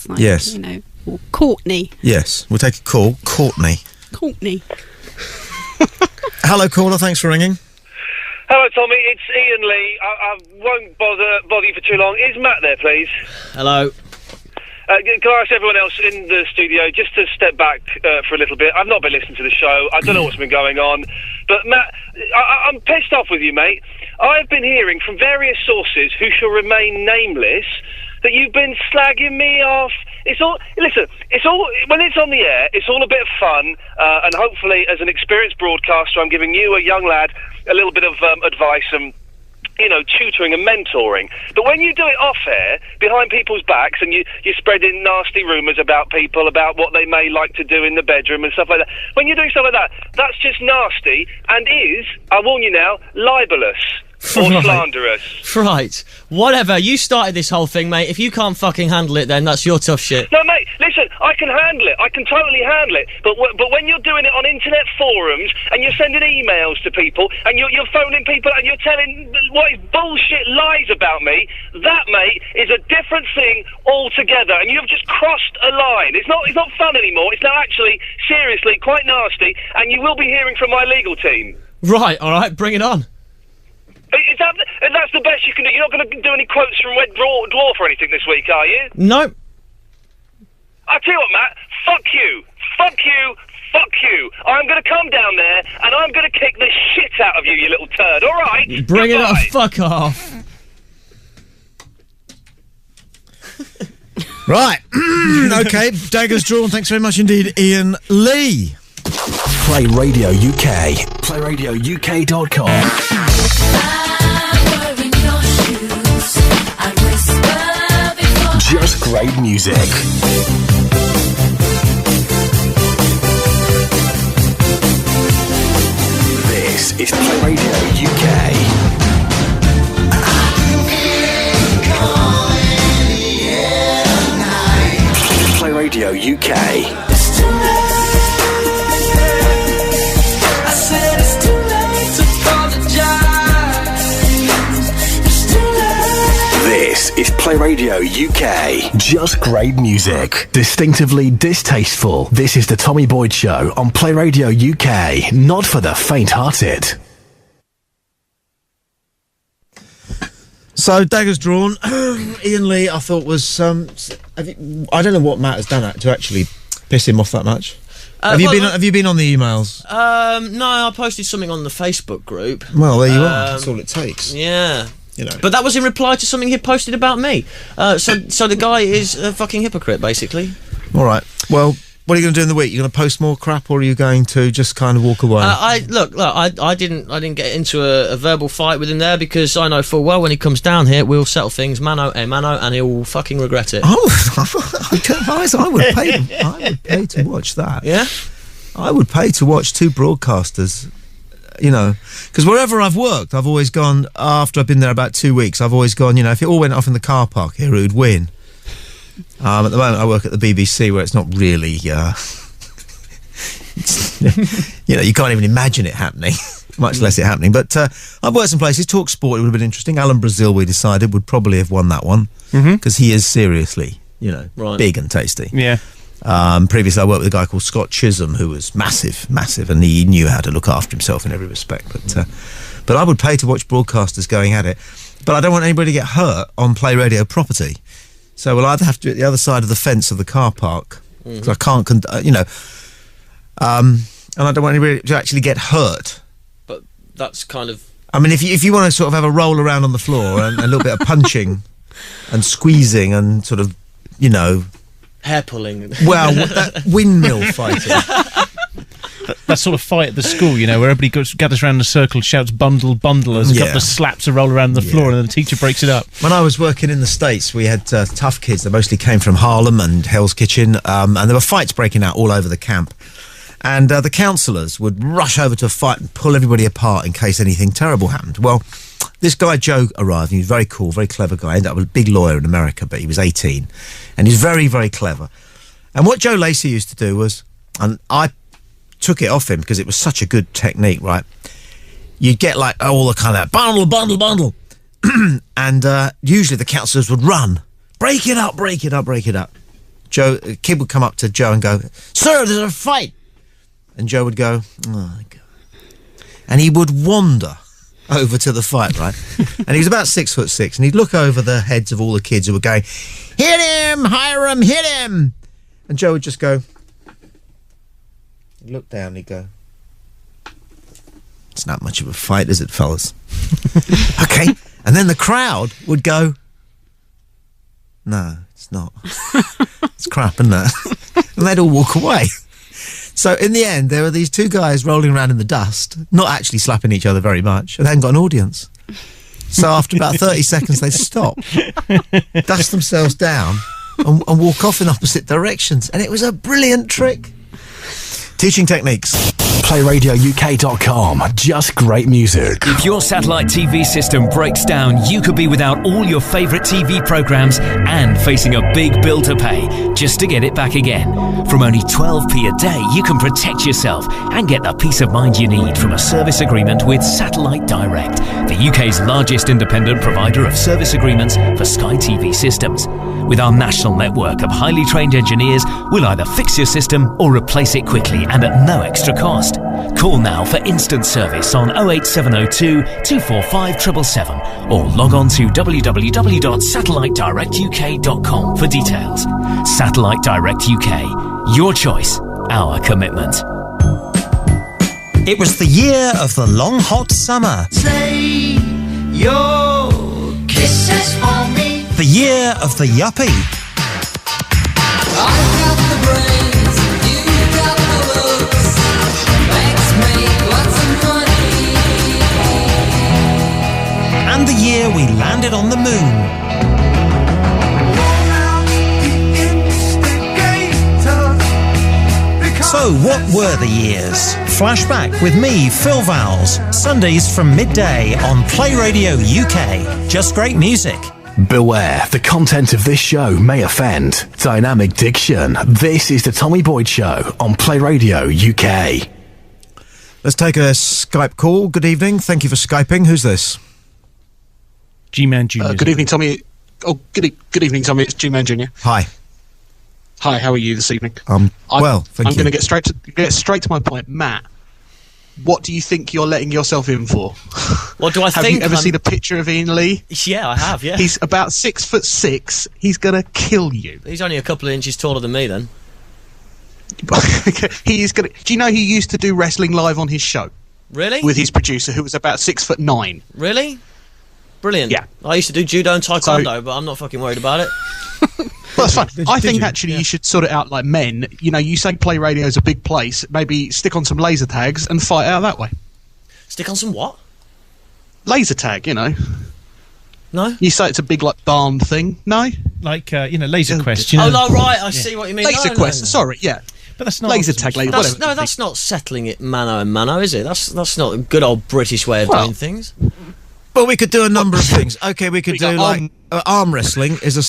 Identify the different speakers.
Speaker 1: names. Like,
Speaker 2: yes.
Speaker 1: You know, or Courtney.
Speaker 2: Yes, we'll take a call. Courtney. Hello, caller. Thanks for ringing.
Speaker 3: Hello, Tommy. It's Ian Lee. I won't bother you for too long. Is Matt there, please?
Speaker 4: Hello.
Speaker 3: Can I ask everyone else in the studio just to step back for a little bit? I've not been listening to the show. I don't know what's been going on. But, Matt, I'm pissed off with you, mate. I've been hearing from various sources who shall remain nameless that you've been slagging me off. Listen, when it's on the air, it's all a bit of fun, and hopefully, as an experienced broadcaster, I'm giving you, a young lad, a little bit of advice and, you know, tutoring and mentoring. But when you do it off air, behind people's backs, and you're spreading nasty rumours about people, about what they may like to do in the bedroom and stuff like that, when you're doing stuff like that, that's just nasty and is, I warn you now, libelous. Or slanderous.
Speaker 4: Right. Whatever. You started this whole thing, mate. If you can't fucking handle it, then that's your tough shit.
Speaker 3: No, mate, listen, I can handle it. I can totally handle it. But when you're doing it on internet forums and you're sending emails to people and you're phoning people and you're telling what is bullshit lies about me, that, mate, is a different thing altogether. And you've just crossed a line. It's not fun anymore. It's now actually, seriously, quite nasty. And you will be hearing from my legal team.
Speaker 4: Right, all right, bring it on.
Speaker 3: That's the best you can do. You're not going to do any quotes from Red Dwarf or anything this week, are you?
Speaker 4: No.
Speaker 3: I'll tell you what, Matt. Fuck you. Fuck you. Fuck you. I'm going to come down there and I'm going to kick the shit out of you, you little turd. All right?
Speaker 4: Bring it on. Fuck off.
Speaker 2: Right. Okay. Daggers drawn. Thanks very much indeed, Ian Lee.
Speaker 5: Play Radio UK. PlayRadioUK.com. Just great music. This is Play Radio UK. Play Radio UK. This is Play Radio UK. Just great music. Distinctively distasteful. This is the Tommy Boyd Show on Play Radio UK. Not for the faint-hearted.
Speaker 2: So, daggers drawn. Ian Lee, I thought was... I don't know what Matt has done to actually piss him off that much. Have you been on the emails?
Speaker 4: No, I posted something on the Facebook group.
Speaker 2: Well, there you are. That's all it takes.
Speaker 4: Yeah.
Speaker 2: You know.
Speaker 4: But that was in reply to something he posted about me. So the guy is a fucking hypocrite, basically.
Speaker 2: All right. Well, what are you going to do in the week? You going to post more crap, or are you going to just kind of walk away?
Speaker 4: I didn't get into a verbal fight with him there, because I know full well when he comes down here, we'll settle things mano a mano, and he'll fucking regret it.
Speaker 2: I would pay to watch that.
Speaker 4: Yeah,
Speaker 2: I would pay to watch two broadcasters. You know, because wherever I've worked, I've always gone, after I've been there about 2 weeks, I've always gone, you know, if it all went off in the car park here, who'd win? At the moment, I work at the BBC, where it's not really, you know, you can't even imagine it happening, much less it happening. But I've worked some places. Talk Sport, it would have been interesting. Alan Brazil, we decided, would probably have won that one, because he is seriously, you know, big and tasty.
Speaker 6: Yeah.
Speaker 2: Previously I worked with a guy called Scott Chisholm, who was massive, and he knew how to look after himself in every respect. But I would pay to watch broadcasters going at it. But I don't want anybody to get hurt on Play Radio property. So we'll either have to do it the other side of the fence of the car park, because I can't, you know, and I don't want anybody to actually get hurt.
Speaker 4: But that's kind of...
Speaker 2: I mean, if you want to sort of have a roll around on the floor and a little bit of punching and squeezing and sort of, you know...
Speaker 4: hair pulling.
Speaker 2: Well, that windmill fighting.
Speaker 6: That sort of fight at the school, you know, where everybody gathers around in a circle and shouts "bundle, bundle" as a couple of slaps are roll around the floor, and then the teacher breaks it up.
Speaker 2: When I was working in the States, we had tough kids that mostly came from Harlem and Hell's Kitchen, and there were fights breaking out all over the camp. And the counsellors would rush over to a fight and pull everybody apart in case anything terrible happened. Well, this guy Joe arrived, and he was very cool, very clever guy. He ended up a big lawyer in America, but he was 18. And he's very, very clever. And what Joe Lacey used to do was, and I took it off him because it was such a good technique, right? You'd get like all the kind of bundle, bundle, bundle. And usually the counsellors would run. Break it up, break it up, break it up. a kid would come up to Joe and go, "Sir, there's a fight," and Joe would go, "Oh God," and he would wander over to the fight, right? And he was about 6'6", and he'd look over the heads of all the kids who were going, "Hit him, Hiram, hit him!" And Joe would just go, he'd look down, and he'd go, "It's not much of a fight, is it, fellas?" Okay. And then the crowd would go, "No, it's not. It's crap, isn't it?" And they'd all walk away. So in the end, there were these two guys rolling around in the dust, not actually slapping each other very much, and they hadn't got an audience. So after about 30 seconds, they stop, dust themselves down, and walk off in opposite directions. And it was a brilliant trick. Teaching techniques.
Speaker 5: PlayRadioUK.com. Just great music.
Speaker 1: If your satellite TV system breaks down, you could be without all your favourite TV programmes and facing a big bill to pay just to get it back again. From only 12p a day, you can protect yourself and get the peace of mind you need from a service agreement with Satellite Direct, the UK's largest independent provider of service agreements for Sky TV systems. With our national network of highly trained engineers, we'll either fix your system or replace it quickly and at no extra cost. Call now for instant service on 08702 245 777 or log on to www.satellitedirectuk.com for details. Satellite Direct UK. Your choice, our commitment.
Speaker 7: It was the year of the long hot summer.
Speaker 8: Say your kisses for me.
Speaker 7: The year of the yuppie.
Speaker 8: I've got the brains, you've got the looks. Let's make lots of money.
Speaker 7: And the year we landed on the moon. So what were the years? Flashback with me, Phil Vowles. Sundays from midday on Play Radio UK. Just great music.
Speaker 5: Beware, the content of this show may offend. Dynamic diction. This is the Tommy Boyd Show on Play Radio UK.
Speaker 2: Let's take a Skype call. Good evening. Thank you for Skyping. Who's this?
Speaker 6: G-Man Jr.
Speaker 9: Good evening, Tommy. Oh, good evening, Tommy. It's G-Man Jr.
Speaker 2: Hi.
Speaker 9: Hi, how are you this evening?
Speaker 2: Well, thank you.
Speaker 9: I'm going to get straight to my point. Matt, what do you think you're letting yourself in for?
Speaker 4: What do I
Speaker 9: Have
Speaker 4: think?
Speaker 9: you ever seen a picture of Ian Lee?
Speaker 4: Yeah, I have, yeah.
Speaker 9: He's about 6'6". He's going to kill you.
Speaker 4: He's only a couple of inches taller than me, then.
Speaker 9: He is going to... Do you know he used to do wrestling live on his show?
Speaker 4: Really?
Speaker 9: With his producer, who was about 6'9".
Speaker 4: Really? Brilliant.
Speaker 9: Yeah.
Speaker 4: I used to do judo and taekwondo, but I'm not fucking worried about it.
Speaker 9: Well, that's fine. I think actually you should sort it out like men. You know, you say Play Radio is a big place. Maybe stick on some laser tags and fight out that way.
Speaker 4: Stick on some what?
Speaker 9: Laser tag, you know.
Speaker 4: No?
Speaker 9: You say it's a big, like, barn thing. No?
Speaker 6: Like, Laser Quest, you know.
Speaker 4: Oh, no, right. I see what you mean.
Speaker 9: Laser Quest.
Speaker 4: No.
Speaker 9: Sorry, yeah.
Speaker 6: But that's not...
Speaker 9: Laser tag, whatever.
Speaker 4: No, that's not settling it mano and mano, is it? That's not a good old British way of doing things.
Speaker 2: Well, we could do a number of things. Okay, we could do, like... arm wrestling is a